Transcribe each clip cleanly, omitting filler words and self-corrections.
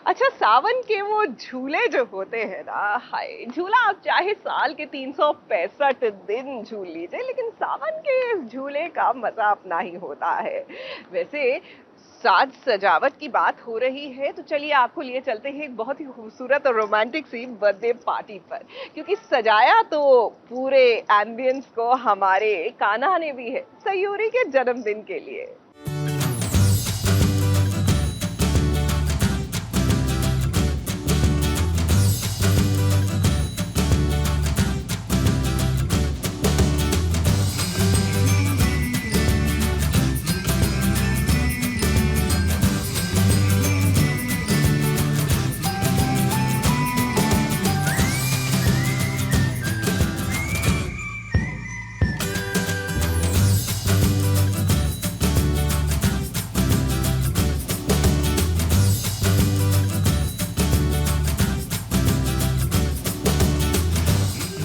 अच्छा, सावन के वो झूले जो होते हैं ना, हाय, झूला आप चाहे साल के 365 दिन झूल लीजिए, लेकिन सावन के इस झूले का मजा अपना ही होता है। वैसे साज सजावट की बात हो रही है तो चलिए आपको लिए चलते हैं एक बहुत ही खूबसूरत और रोमांटिक सी बर्थडे पार्टी पर, क्योंकि सजाया तो पूरे एम्बियंस को हमारे कान्हा ने भी है सयूरी के जन्मदिन के लिए।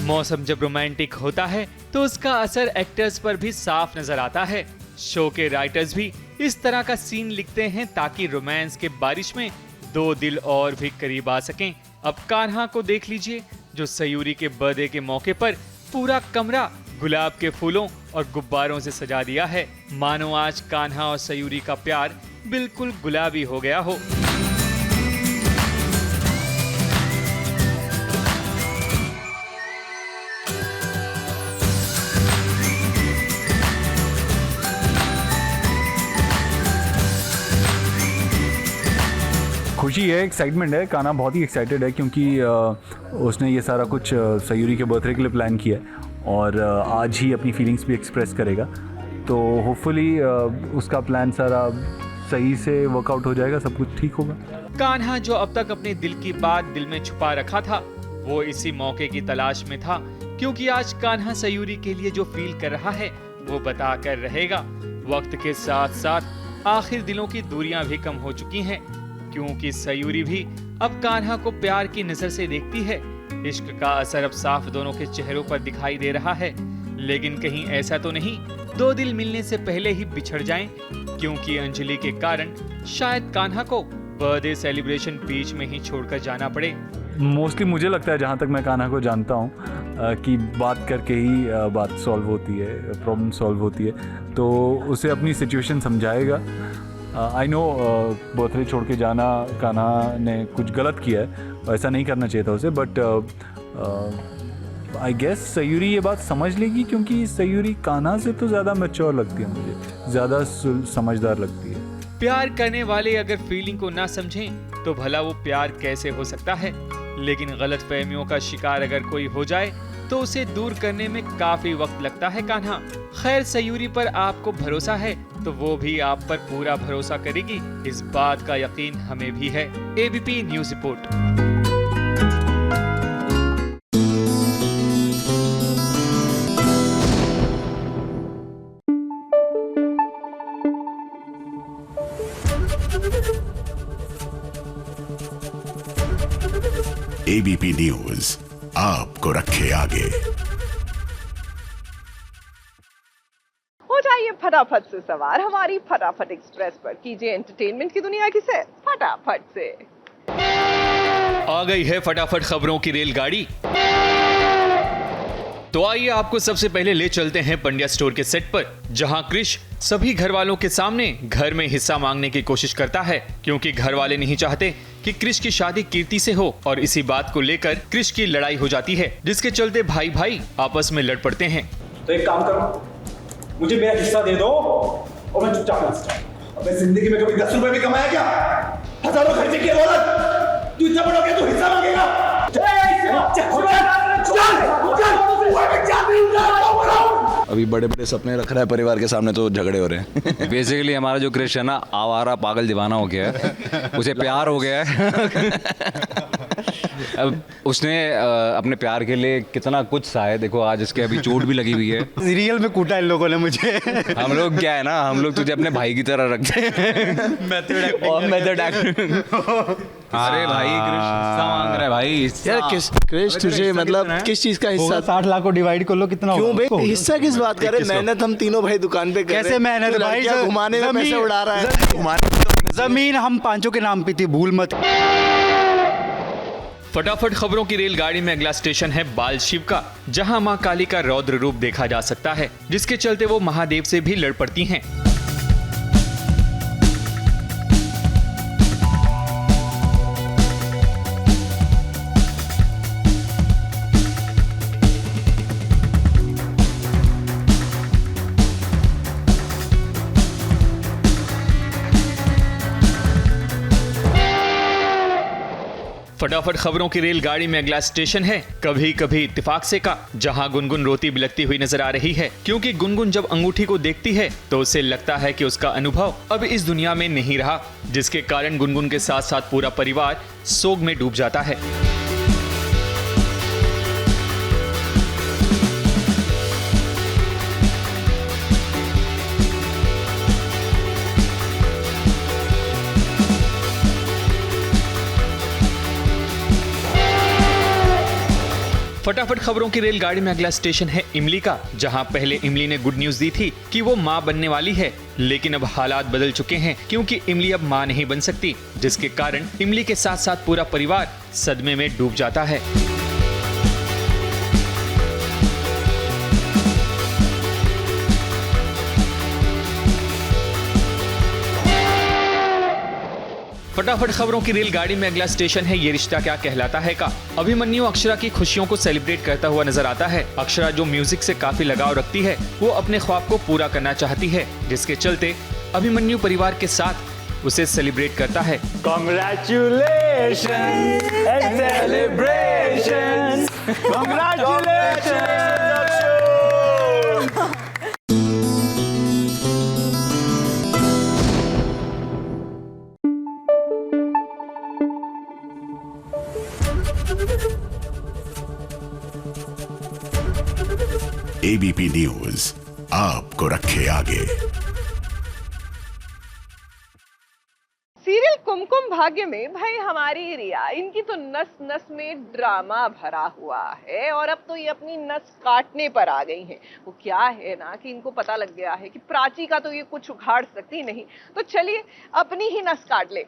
मौसम जब रोमांटिक होता है तो उसका असर एक्टर्स पर भी साफ नजर आता है। शो के राइटर्स भी इस तरह का सीन लिखते हैं ताकि रोमांस के बारिश में दो दिल और भी करीब आ सकें। अब कान्हा को देख लीजिए, जो सयूरी के बर्थडे के मौके पर पूरा कमरा गुलाब के फूलों और गुब्बारों से सजा दिया है, मानो आज कान्हा और सयूरी का प्यार बिल्कुल गुलाबी हो गया हो। खुशी है, एक्साइटमेंट है। कान्हा बहुत ही एक्साइटेड है क्योंकि उसने ये सारा कुछ सयूरी के बर्थडे के लिए प्लान किया है और आज ही अपनी फीलिंग्स भी एक्सप्रेस करेगा। तो होपफुली उसका प्लान सारा सही से वर्कआउट हो जाएगा, सब कुछ ठीक होगा। कान्हा जो अब तक अपने दिल की बात दिल में छुपा रखा था, वो इसी मौके की तलाश में था, क्योंकि आज कान्हा सयूरी के लिए जो फील कर रहा है वो बता कर रहेगा। वक्त के साथ साथ आखिर दिलों की दूरियां भी कम हो चुकी हैं, क्योंकि सयूरी भी अब कान्हा को प्यार की नजर से देखती है। इश्क का असर अब साफ दोनों के चेहरों पर दिखाई दे रहा है। लेकिन कहीं ऐसा तो नहीं दो दिल मिलने से पहले ही बिछड़ जाएं, क्योंकि अंजलि के कारण शायद कान्हा को बर्थडे सेलिब्रेशन बीच में ही छोड़कर जाना पड़े। मोस्टली मुझे लगता है, जहाँ तक मैं कान्हा को जानता हूँ, कि बात करके ही बात सॉल्व होती है, प्रॉब्लम सॉल्व होती है। तो उसे अपनी सिचुएशन समझाएगा। आई नो बर्थडे छोड़ के जाना कान्हा ने कुछ गलत किया है, ऐसा नहीं करना चाहिए था उसे, बट आई गेस सयूरी ये बात समझ लेगी, क्योंकि सयूरी कान्हा से तो ज़्यादा मैच्योर लगती है, मुझे ज़्यादा समझदार लगती है। प्यार करने वाले अगर फीलिंग को ना समझें तो भला वो प्यार कैसे हो सकता है। लेकिन गलतफहमियों का शिकार अगर कोई हो जाए तो उसे दूर करने में काफी वक्त लगता है कान्हा। खैर, सयूरी पर आपको भरोसा है तो वो भी आप पर पूरा भरोसा करेगी, इस बात का यकीन हमें भी है। ABP news report. ABP news आपको रखे आगे। हो जाइए फटाफट से सवार हमारी फटाफट एक्सप्रेस पर, कीजिए एंटरटेनमेंट की दुनिया की सैर फटाफट से। आ गई है फटाफट खबरों की रेलगाड़ी। तो आइए आपको सबसे पहले ले चलते हैं पंड्या स्टोर के सेट पर, जहां क्रिश सभी घर वालों के सामने घर में हिस्सा मांगने की कोशिश करता है, क्योंकि घर वाले नहीं चाहते कि क्रिश की शादी कीर्ति से हो, और इसी बात को लेकर क्रिश की लड़ाई हो जाती है, जिसके चलते भाई भाई आपस में लड़ पड़ते हैं। तो एक काम करो, मुझे मेरा हिस्सा दे दो और मैं चुपचाप नाच जाऊं। अबे जिंदगी में कभी 10 रुपए भी कमाया क्या? हजारों खर्चे किए औरत, तू इतना बड़ा हो गया, तू हिस्सा मांगेगा? अभी बड़े बड़े सपने रख रहा है परिवार के सामने, तो झगड़े हो रहे हैं। बेसिकली हमारा जो क्रिश है ना, आवारा पागल दीवाना हो गया है, उसे प्यार हो गया है। अब उसने अपने प्यार के लिए कितना कुछ सहा है, देखो आज इसके अभी चोट भी लगी हुई है। रियल में कूटा इन लोगों ने मुझे। हम लोग क्या है ना, हम लोग तुझे अपने भाई की तरह रखते हैं। Method acting. अरे भाई क्रिश हिस्सा मांग रहा है भाई। यार क्रिश तुझे मतलब किस चीज का हिस्सा? 60 लाख को डिवाइड कर लो, कितना क्यों होगा? भाई हिस्सा किस बात कर रहे? मेहनत हम तीनों भाई दुकान पे कर रहे हैं। कैसे मेहनत भाई? घुमाने में पैसे उड़ा रहा है। जमीन हम पांचों के नाम पे थी, भूल मत। फटाफट खबरों की रेलगाड़ी में अगला स्टेशन है बाल शिव का, जहां मां काली का रौद्र रूप देखा जा सकता है, जिसके चलते वो महादेव से भी लड़ पड़ती हैं। फटाफट खबरों की रेलगाड़ी में अगला स्टेशन है कभी कभी इत्तेफाक से का, जहां गुनगुन रोती बिलखती हुई नजर आ रही है, क्योंकि गुनगुन जब अंगूठी को देखती है तो उसे लगता है कि उसका अनुभव अब इस दुनिया में नहीं रहा, जिसके कारण गुनगुन के साथ साथ पूरा परिवार सोग में डूब जाता है। फटाफट खबरों की रेलगाड़ी में अगला स्टेशन है इमली का, जहां पहले इमली ने गुड न्यूज दी थी कि वो मां बनने वाली है, लेकिन अब हालात बदल चुके हैं, क्योंकि इमली अब मां नहीं बन सकती, जिसके कारण इमली के साथ साथ पूरा परिवार सदमे में डूब जाता है। फटाफट खबरों की रेलगाड़ी में अगला स्टेशन है ये रिश्ता क्या कहलाता है का। अभिमन्यु अक्षरा की खुशियों को सेलिब्रेट करता हुआ नजर आता है। अक्षरा जो म्यूजिक से काफी लगाव रखती है, वो अपने ख्वाब को पूरा करना चाहती है, जिसके चलते अभिमन्यु परिवार के साथ उसे सेलिब्रेट करता है। Congratulations and celebrations. Congratulations. ABP news आपको रखे आगे। सीरियल कुमकुम भाग्य में भाई हमारी रिया, इनकी तो नस नस में ड्रामा भरा हुआ है और अब तो ये अपनी नस काटने पर आ गई हैं। वो क्या है ना कि इनको पता लग गया है कि प्राची का तो ये कुछ उखाड़ सकती नहीं, तो चलिए अपनी ही नस काट ले।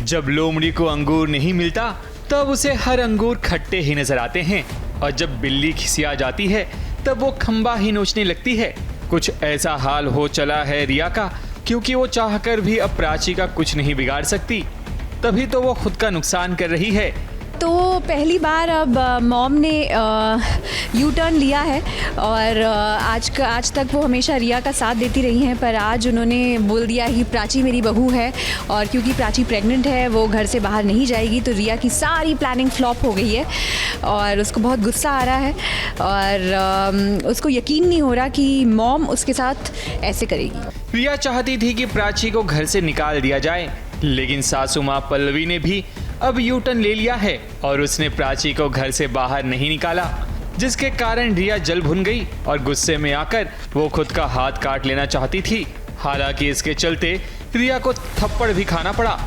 जब लोमड़ी को अंगूर नहीं मिलता तब उसे हर अंगूर खट्टे ही नजर आते हैं, और जब बिल्ली खिसिया जाती है तब वो खंबा ही नोचने लगती है। कुछ ऐसा हाल हो चला है रिया का, क्योंकि वो चाहकर भी अब प्राची का कुछ नहीं बिगाड़ सकती, तभी तो वो खुद का नुकसान कर रही है। तो पहली बार अब मॉम ने यू टर्न लिया है और आज तक वो हमेशा रिया का साथ देती रही हैं, पर आज उन्होंने बोल दिया कि प्राची मेरी बहू है और क्योंकि प्राची प्रेग्नेंट है, वो घर से बाहर नहीं जाएगी, तो रिया की सारी प्लानिंग फ्लॉप हो गई है और उसको बहुत गुस्सा आ रहा है और उसको यकीन नहीं हो रहा कि मॉम उसके साथ ऐसे करेगी। रिया चाहती थी कि प्राची को घर से निकाल दिया जाए, लेकिन सासू माँ पल्लवी ने भी अब यू टर्न ले लिया है और उसने प्राची को घर से बाहर नहीं निकाला, जिसके कारण रिया जल भुन गई और गुस्से में आकर वो खुद का हाथ काट लेना चाहती थी। हालांकि इसके चलते रिया को थप्पड़ भी खाना पड़ा।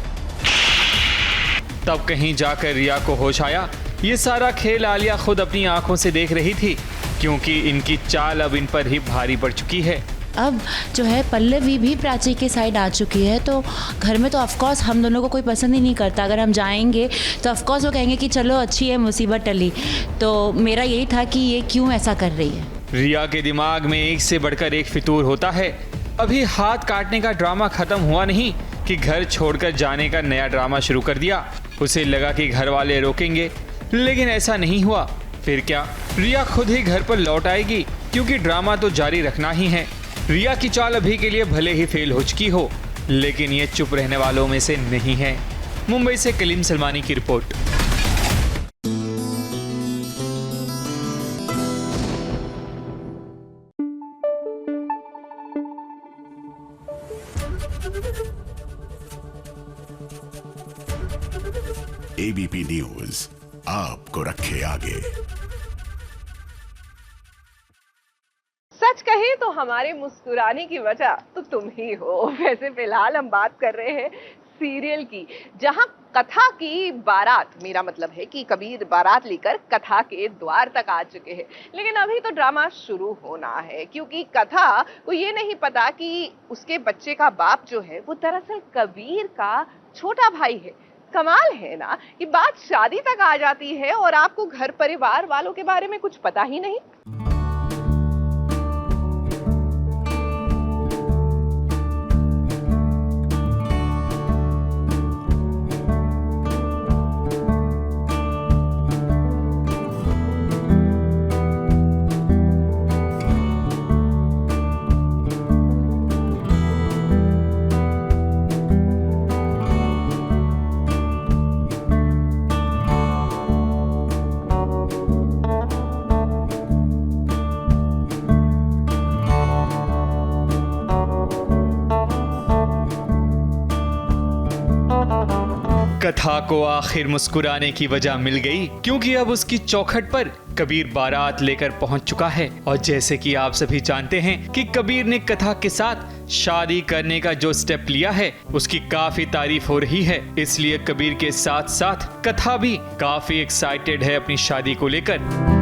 तब कहीं जाकर रिया को होश आया। ये सारा खेल आलिया खुद अपनी आंखों से देख रही थी, क्योंकि इनकी चाल अब इन पर ही भारी पड़ चुकी है। अब जो है पल्लवी भी प्राची के साइड आ चुकी है, तो घर में तो ऑफकोर्स हम दोनों को कोई पसंद ही नहीं करता। अगर हम जाएंगे तो ऑफकोर्स वो कहेंगे कि चलो अच्छी है, मुसीबत टली। तो मेरा यही था कि ये क्यों ऐसा कर रही है। रिया के दिमाग में एक से बढ़कर एक फितूर होता है। अभी हाथ काटने का ड्रामा खत्म हुआ नहीं कि घर छोड़कर जाने का नया ड्रामा शुरू कर दिया। उसे लगा कि घर वाले रोकेंगे, लेकिन ऐसा नहीं हुआ। फिर क्या, रिया खुद ही घर पर लौट आएगी, क्योंकि ड्रामा तो जारी रखना ही है। रिया की चाल अभी के लिए भले ही फेल हो चुकी हो, लेकिन ये चुप रहने वालों में से नहीं है। मुंबई से कलीम सलमानी की रिपोर्ट। एबीपी न्यूज आपको रखे आगे। सच कहे तो हमारे मुस्कुराने की वजह तो तुम ही हो। वैसे फिलहाल हम बात कर रहे हैं सीरियल की, जहां कथा की बारात, मेरा मतलब है कि कबीर बारात लेकर कथा के द्वार तक आ चुके हैं। लेकिन अभी तो ड्रामा शुरू होना है, क्योंकि कथा को ये नहीं पता कि उसके बच्चे का बाप जो है वो दरअसल कबीर का छोटा भाई है। कमाल है ना कि बात शादी तक आ जाती है और आपको घर परिवार वालों के बारे में कुछ पता ही नहीं। कथा को आखिर मुस्कुराने की वजह मिल गई, क्योंकि अब उसकी चौखट पर कबीर बारात लेकर पहुंच चुका है। और जैसे कि आप सभी जानते हैं कि कबीर ने कथा के साथ शादी करने का जो स्टेप लिया है उसकी काफी तारीफ हो रही है। इसलिए कबीर के साथ साथ कथा भी काफी एक्साइटेड है अपनी शादी को लेकर।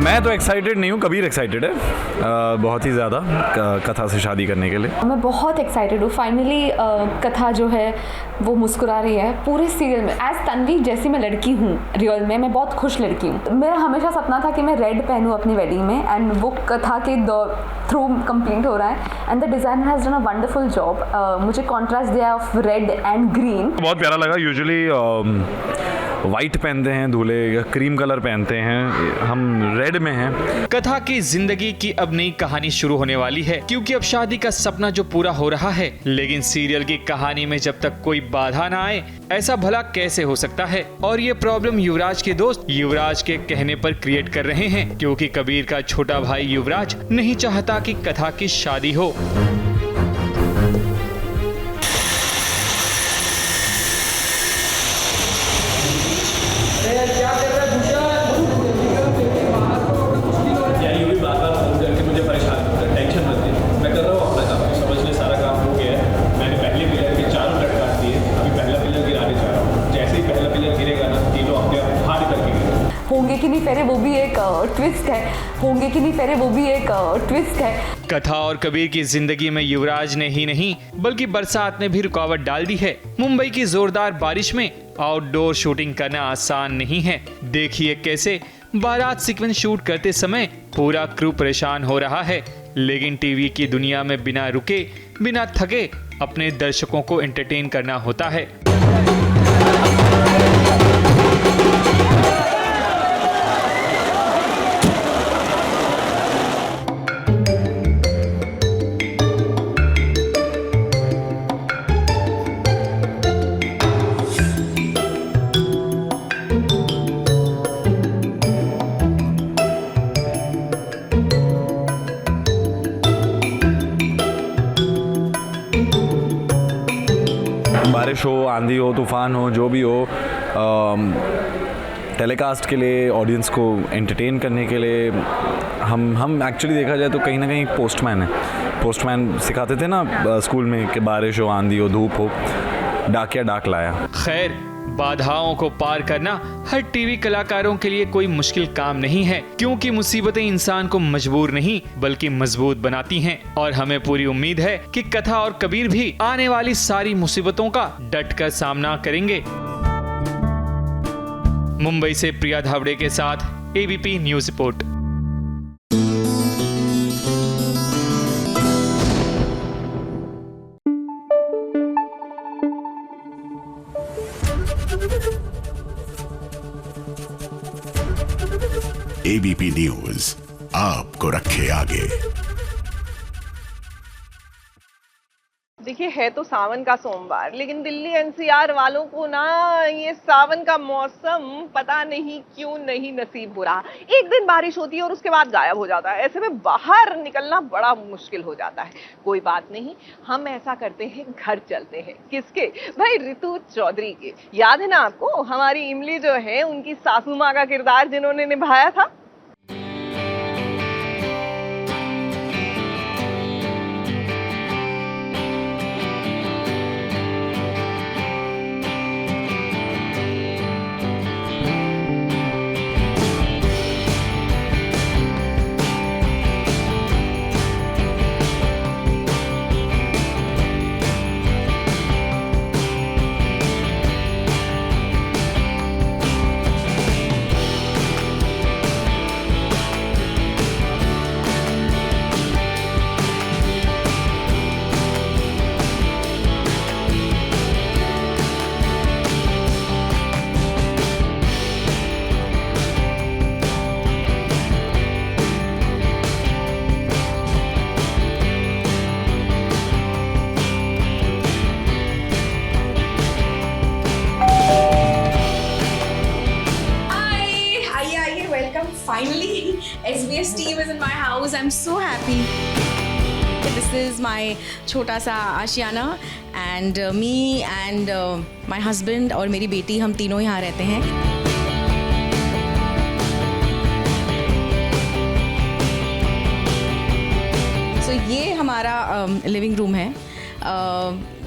मैं तो एक्साइटेड नहीं हूँ, कबीर एक्साइटेड है बहुत ही ज़्यादा कथा से शादी करने के लिए। मैं बहुत एक्साइटेड हूँ। फाइनली कथा जो है वो मुस्कुरा रही है पूरे सीरियल में। एज तन्वी जैसी मैं लड़की हूँ रियल में, मैं बहुत खुश लड़की हूँ। मेरा हमेशा सपना था कि मैं रेड पहनूँ अपनी वेडिंग में, एंड वो कथा के थ्रू कंप्लीट हो रहा है। And the designer has done a wonderful job. मुझे कॉन्ट्रास्ट दिया ऑफ रेड एंड ग्रीन, बहुत प्यारा लगा। यूजुअली वाइट पहनते हैं दूल्हे या क्रीम कलर पहनते हैं, हम रेड में हैं। कथा की जिंदगी की अब नई कहानी शुरू होने वाली है, क्योंकि अब शादी का सपना जो पूरा हो रहा है, लेकिन सीरियल की कहानी में जब तक कोई बाधा ना आए ऐसा भला कैसे हो सकता है। और ये प्रॉब्लम युवराज के दोस्त युवराज के कहने पर क्रिएट कर रहे हैं, क्योंकि कबीर का छोटा भाई युवराज नहीं चाहता कि कथा की शादी हो। होंगे कि नहीं फेरे वो भी एक ट्विस्ट है, होंगे कि नहीं फेरे वो भी एक ट्विस्ट है। कथा और कबीर की जिंदगी में युवराज ने ही नहीं बल्कि बरसात ने भी रुकावट डाल दी है। मुंबई की जोरदार बारिश में आउटडोर शूटिंग करना आसान नहीं है। देखिए कैसे बारात सीक्वेंस शूट करते समय पूरा क्रू परेशान हो रहा है, लेकिन टीवी की दुनिया में बिना रुके बिना थके अपने दर्शकों को एंटरटेन करना होता है। बारिश हो, आंधी हो, तूफान हो, जो भी हो, टेलीकास्ट के लिए ऑडियंस को एंटरटेन करने के लिए हम एक्चुअली देखा जाए तो कहीं ना कहीं पोस्टमैन है। पोस्टमैन सिखाते थे ना स्कूल में कि बारिश हो, आंधी हो, धूप हो, डाकिया डाक लाया। खैर, बाधाओं को पार करना हर टीवी कलाकारों के लिए कोई मुश्किल काम नहीं है, क्योंकि मुसीबतें इंसान को मजबूर नहीं बल्कि मजबूत बनाती हैं। और हमें पूरी उम्मीद है कि कथा और कबीर भी आने वाली सारी मुसीबतों का डटकर सामना करेंगे। मुंबई से प्रिया धावड़े के साथ ABP news report. ABP news आपको रखे आगे। देखिए है तो सावन का सोमवार, लेकिन दिल्ली एनसीआर वालों को ना ये सावन का मौसम पता नहीं क्यों नहीं नसीब हो रहा। एक दिन बारिश होती है और उसके बाद गायब हो जाता है। ऐसे में बाहर निकलना बड़ा मुश्किल हो जाता है। कोई बात नहीं, हम ऐसा करते हैं, घर चलते हैं। किसके? भाई ऋतु चौधरी के। याद है ना आपको, हमारी इमली जो है उनकी सासू माँ का किरदार जिन्होंने निभाया था। Finally, SBS team is in my house. I'm so happy. This is my छोटा सा आशियाना and me and my husband और मेरी बेटी, हम तीनों यहाँ रहते हैं। So ये हमारा लिविंग रूम है।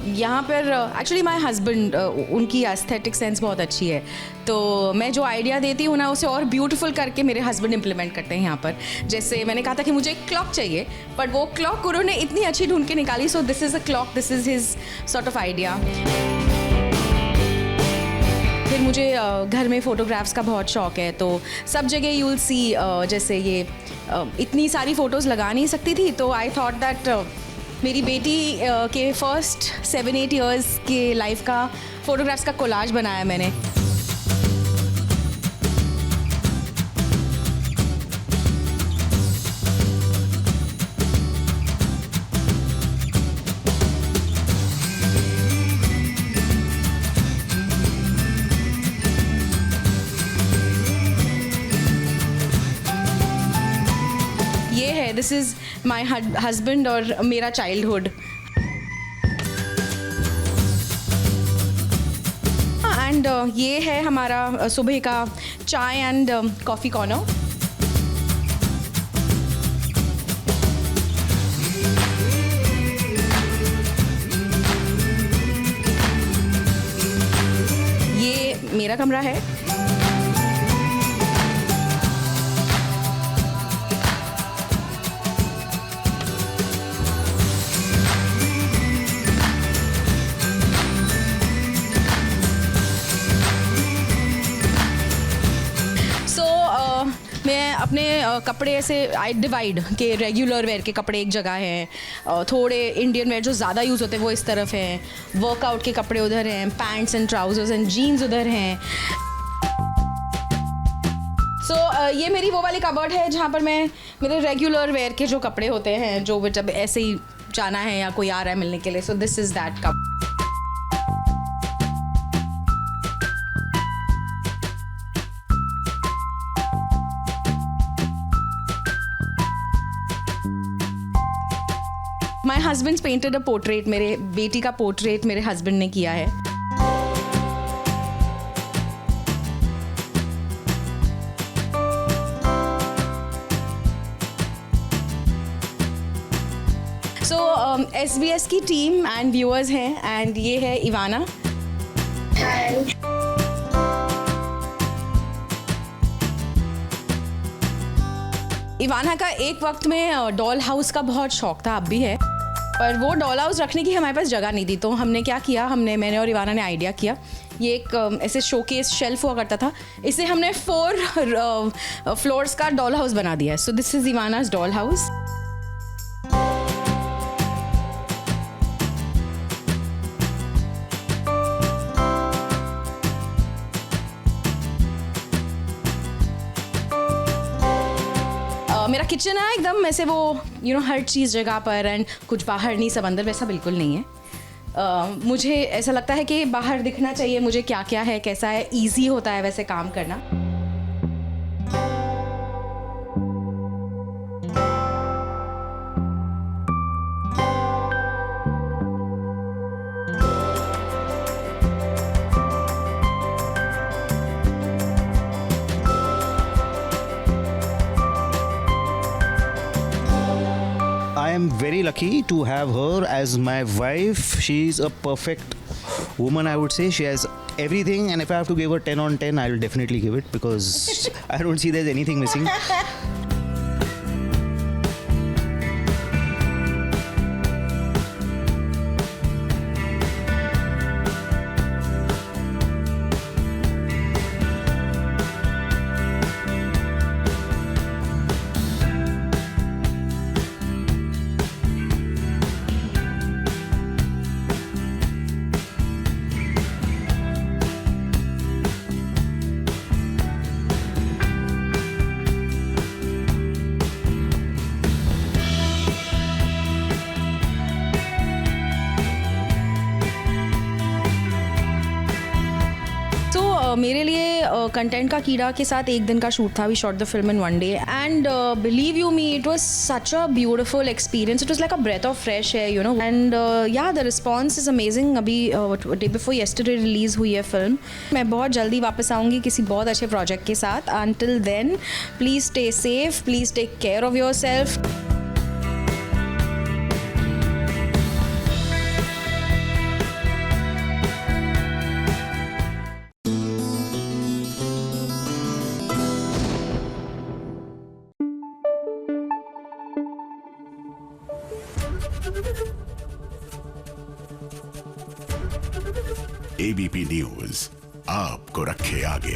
यहाँ पर एक्चुअली माय हस्बैंड, उनकी एस्थेटिक सेंस बहुत अच्छी है, तो मैं जो आइडिया देती हूँ ना उसे और ब्यूटीफुल करके मेरे हस्बैंड इम्प्लीमेंट करते हैं यहाँ पर। जैसे मैंने कहा था कि मुझे एक क्लॉक चाहिए, बट वो क्लॉक उन्होंने इतनी अच्छी ढूंढ के निकाली। सो this is a clock, this is his sort of idea. फिर मुझे घर में फ़ोटोग्राफ्स का बहुत शौक़ है, तो सब जगह यू विल सी, जैसे ये इतनी सारी फ़ोटोज़ लगा नहीं सकती थी, तो आई थॉट दैट मेरी बेटी के फर्स्ट 7-8 इयर्स के लाइफ का फ़ोटोग्राफ्स का कोलाज बनाया मैंने। ये है, दिस इज़ माय हस्बैंड और मेरा चाइल्डहुड। एंड ये है हमारा सुबह का चाय एंड कॉफ़ी कॉर्नर। ये मेरा कमरा है। मैं अपने कपड़े ऐसे आई डिवाइड के रेगुलर वेयर के कपड़े एक जगह हैं, थोड़े इंडियन वेयर जो ज़्यादा यूज़ होते हैं वो इस तरफ हैं, वर्कआउट के कपड़े उधर हैं, pants and trousers and jeans उधर हैं। सो ये मेरी वो वाली कबर्ड है जहाँ पर मैं मेरे रेगुलर वेयर के जो कपड़े होते हैं, जो जब ऐसे ही जाना है या कोई आ रहा है मिलने के लिए, सो this is that cupboard. My husband painted a portrait, मेरे बेटी का पोर्ट्रेट मेरे हस्बैंड ने किया है। सो SBS की टीम एंड व्यूअर्स हैं, एंड ये है इवाना। इवाना का एक वक्त में डॉल हाउस का बहुत शौक था, अब भी है, पर वो डॉल हाउस रखने की हमारे पास जगह नहीं थी। तो हमने क्या किया, मैंने और इवाना ने आइडिया किया, ये एक ऐसे शोकेस शेल्फ हुआ करता था, इसे हमने 4 फ्लोर्स का डॉल हाउस बना दिया है। So this is Ivana's doll house. मेरा किचन है एकदम ऐसे वो हर चीज़ जगह पर, एंड कुछ बाहर नहीं, सब अंदर, वैसा बिल्कुल नहीं है। मुझे ऐसा लगता है कि बाहर दिखना चाहिए मुझे क्या क्या है, कैसा है, ईजी होता है वैसे काम करना। I am very lucky to have her as my wife. She's a perfect woman, I would say. She has everything, and if I have to give her 10 on 10, I'll definitely give it because I don't see there's anything missing. मेरे लिए content का कीड़ा के साथ एक दिन का shoot था. We shot the film in one day and believe you me it was such a beautiful experience. It was like a breath of fresh air, you know. And yeah the response is amazing. अभी day before yesterday release हुई है film. मैं बहुत जल्दी वापस आऊँगी किसी बहुत अच्छे प्रोजेक्ट के साथ. Until then please stay safe, please take care of yourself. ABP news आपको रखे आगे.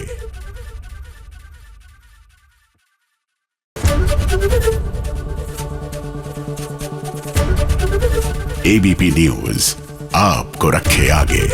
एबीपी न्यूज आपको रखे आगे.